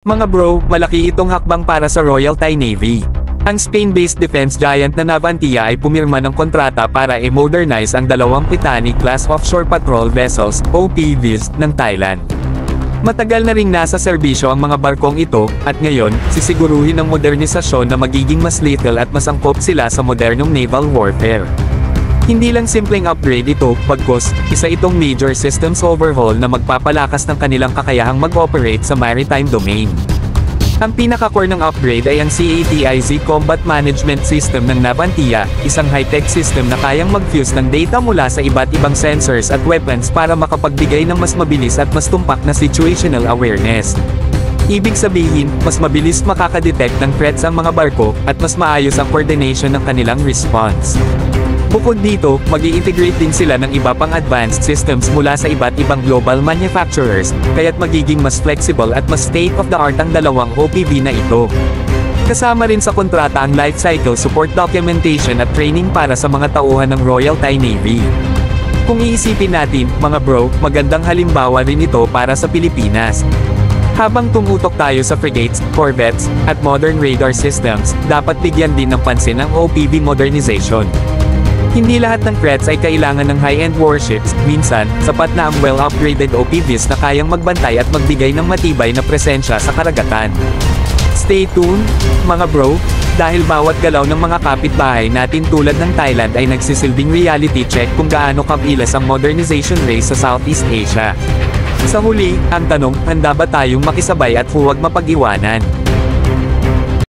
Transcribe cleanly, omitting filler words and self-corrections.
Mga bro, malaki itong hakbang para sa Royal Thai Navy. Ang Spain-based defense giant na Navantia ay pumirma ng kontrata para i-modernize ang dalawang Pitani-class offshore patrol vessels, OPVs, ng Thailand. Matagal na ring nasa serbisyo ang mga barkong ito, at ngayon, sisiguruhin ng modernisasyon na magiging mas lethal at mas angkop sila sa modernong naval warfare. Hindi lang simpleng upgrade ito, bagkus, isa itong major systems overhaul na magpapalakas ng kanilang kakayahang mag-operate sa maritime domain. Ang pinaka-core ng upgrade ay ang CATIZ Combat Management System ng Navantia, isang high-tech system na kayang mag-fuse ng data mula sa iba't ibang sensors at weapons para makapagbigay ng mas mabilis at mas tumpak na situational awareness. Ibig sabihin, mas mabilis makakadetect ng threats ang mga barko, at mas maayos ang coordination ng kanilang response. Bukod dito, mag-i-integrate din sila ng iba pang advanced systems mula sa iba't ibang global manufacturers, kaya't magiging mas flexible at mas state-of-the-art ang dalawang OPV na ito. Kasama rin sa kontrata ang life cycle support documentation at training para sa mga tauhan ng Royal Thai Navy. Kung iisipin natin, mga bro, magandang halimbawa rin ito para sa Pilipinas. Habang tumutok tayo sa frigates, corvettes, at modern radar systems, dapat bigyan din ng pansin ang OPV modernization. Hindi lahat ng threats ay kailangan ng high-end warships, minsan, sapat na ang well-upgraded OPVs na kayang magbantay at magbigay ng matibay na presensya sa karagatan. Stay tuned, mga bro, dahil bawat galaw ng mga kapitbahay natin tulad ng Thailand ay nagsisilbing reality check kung gaano kabilas ang modernization race sa Southeast Asia. Sa huli, ang tanong, handa ba tayong makisabay at huwag mapag-iwanan?